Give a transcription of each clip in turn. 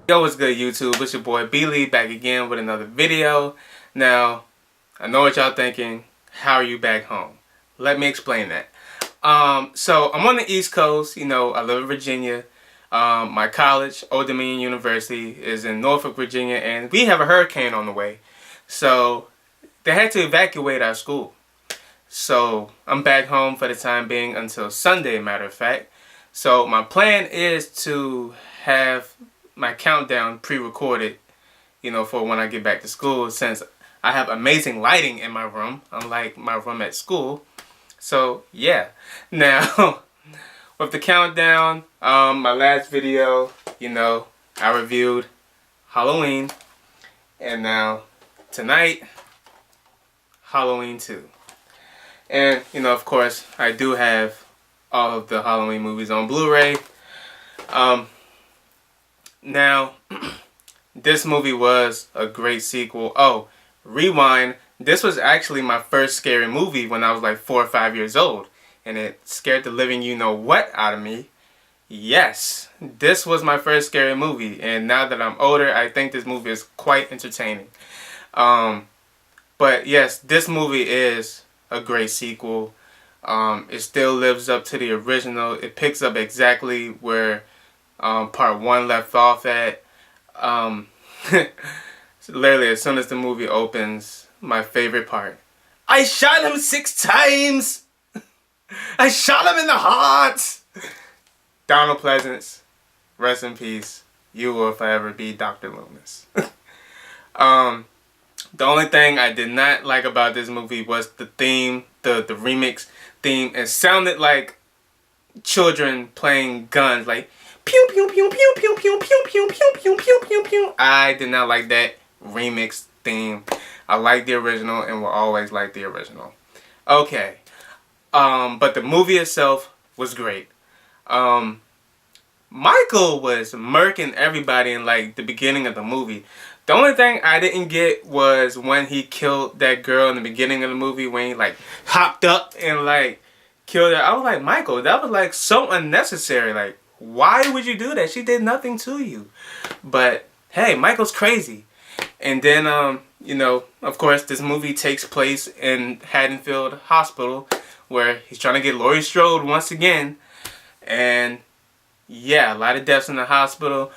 Yo, what's good, YouTube? It's your boy B-Lee back again with another video. Now, I know what y'all thinking. How are you back home? Let me explain that. So I'm on the East Coast. You know, I live in Virginia. My college, Old Dominion University, is in Norfolk, Virginia, and we have a hurricane on the way. So they had to evacuate our school. So I'm back home for the time being until Sunday, matter of fact. So my plan is to have my countdown pre-recorded, you know, for when I get back to school, since I have amazing lighting in my room, unlike my room at school. So yeah. Now, with the countdown, my last video, you know, I reviewed Halloween, and now tonight, Halloween 2. And, you know, of course, I do have all of the Halloween movies on Blu-ray. Now, this movie was a great sequel. Oh, rewind. This was actually my first scary movie when I was like 4 or 5 years old. And it scared the living you-know-what out of me. Yes, this was my first scary movie. And now that I'm older, I think this movie is quite entertaining. But yes, this movie is a great sequel. It still lives up to the original. It picks up exactly where part 1 left off at. Literally, as soon as the movie opens, my favorite part. I shot him 6 times! I shot him in the heart! Donald Pleasence, rest in peace. You will forever be Dr. Loomis. The only thing I did not like about this movie was the theme, the remix theme. It sounded like children playing guns, like pew pew pew pew pew pew pew pew pew pew pew pew pew. I did not like that remix theme. I like the original and will always like the original. Okay. But the movie itself was great. Michael was murking everybody in like the beginning of the movie. The only thing I didn't get was when he killed that girl in the beginning of the movie, when he like hopped up and like killed her. I was like, Michael, that was like so unnecessary. Like, why would you do that? She did nothing to you. But hey, Michael's crazy. And then, you know, of course, this movie takes place in Haddonfield Hospital, where he's trying to get Laurie Strode once again. And yeah, a lot of deaths in the hospital.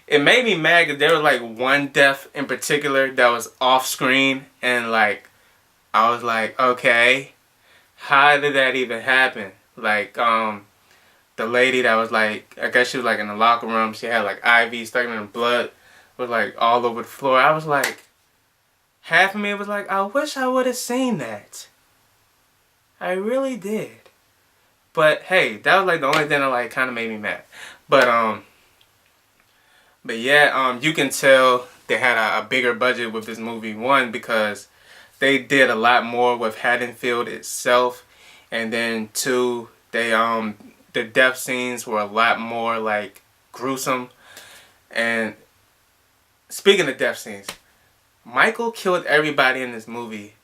It made me mad because there was like one death in particular that was off screen, and like I was like, okay, how did that even happen? Like the lady that was like, I guess she was like in the locker room, she had like IV stuck in her blood, was like all over the floor. I was like, half of me was like, I wish I would have seen that. I really did. But hey, that was like the only thing that like kind of made me mad. But yeah, you can tell they had a bigger budget with this movie. One, because they did a lot more with Haddonfield itself, and then two, they the death scenes were a lot more like gruesome. And speaking of death scenes, Michael killed everybody in this movie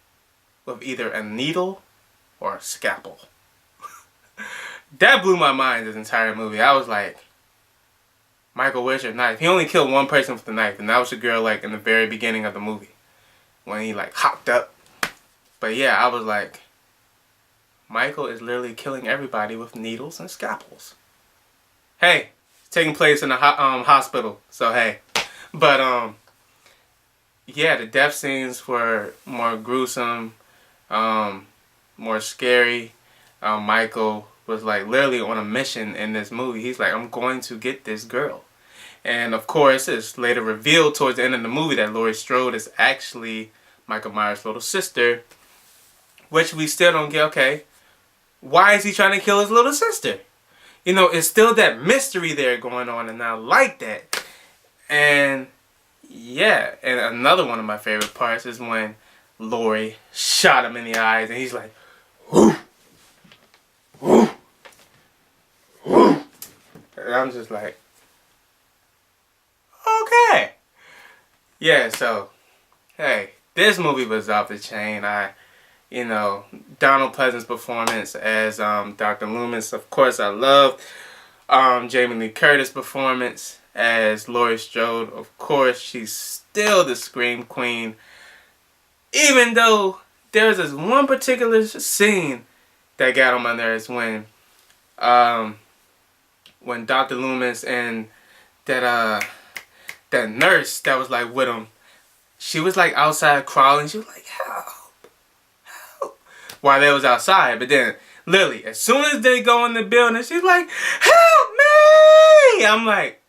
with either a needle or a scalpel. That blew my mind, this entire movie. I was like, Michael, where's your knife? He only killed one person with the knife, and that was the girl like in the very beginning of the movie, when he like hopped up. But yeah, I was like, Michael is literally killing everybody with needles and scalpels. Hey, it's taking place in a hospital, so hey. But yeah, the death scenes were more gruesome, more scary. Michael was like literally on a mission in this movie. He's like, I'm going to get this girl. And of course, it's later revealed towards the end of the movie that Laurie Strode is actually Michael Myers' little sister, which we still don't get. Okay, why is he trying to kill his little sister? You know, it's still that mystery there going on, and I like that. And yeah, and another one of my favorite parts is when Laurie shot him in the eyes, and he's like, whoo, whoo, whoo. And I'm just like, okay. Yeah, so, hey, this movie was off the chain. You know, Donald Pleasence's performance as Dr. Loomis. Of course, I love Jamie Lee Curtis' performance as Laurie Strode. Of course, she's still the Scream Queen. Even though there's this one particular scene that got on my nerves when Dr. Loomis and that nurse that was like with him, she was like outside crawling. She was like, help, help, while they was outside. But then, literally, as soon as they go in the building, she's like, help me! I'm like,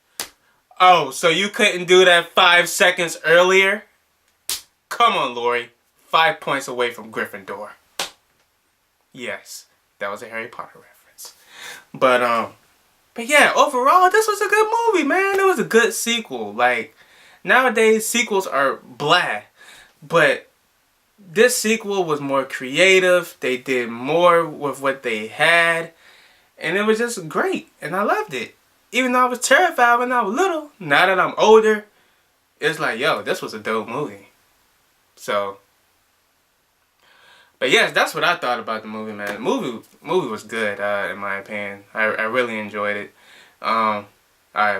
oh, so you couldn't do that 5 seconds earlier? Come on, Laurie. 5 points away from Gryffindor. Yes, that was a Harry Potter reference. But yeah, overall, this was a good movie, man. It was a good sequel. Like, nowadays, sequels are blah. But this sequel was more creative. They did more with what they had. And it was just great. And I loved it. Even though I was terrified when I was little, now that I'm older, it's like, yo, this was a dope movie. So, but yes, that's what I thought about the movie, man. The movie was good, in my opinion. I really enjoyed it. I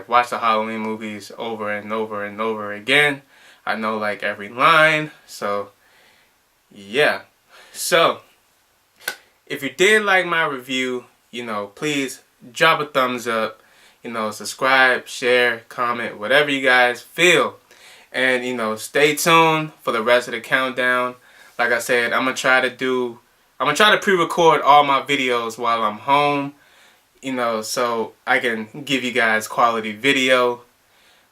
watched the Halloween movies over and over and over again. I know like every line. So, yeah. So, if you did like my review, you know, please drop a thumbs up. You know, subscribe, share, comment, whatever you guys feel. And, you know, stay tuned for the rest of the countdown. Like I said, I'm going to try to pre-record all my videos while I'm home. You know, so I can give you guys quality video.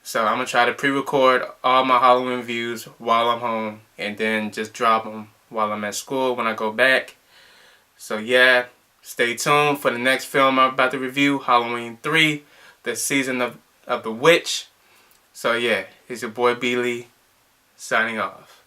So I'm going to try to pre-record all my Halloween reviews while I'm home. And then just drop them while I'm at school when I go back. So yeah, stay tuned for the next film I'm about to review, Halloween 3, the Season of the Witch. So yeah, it's your boy B. Lee, signing off.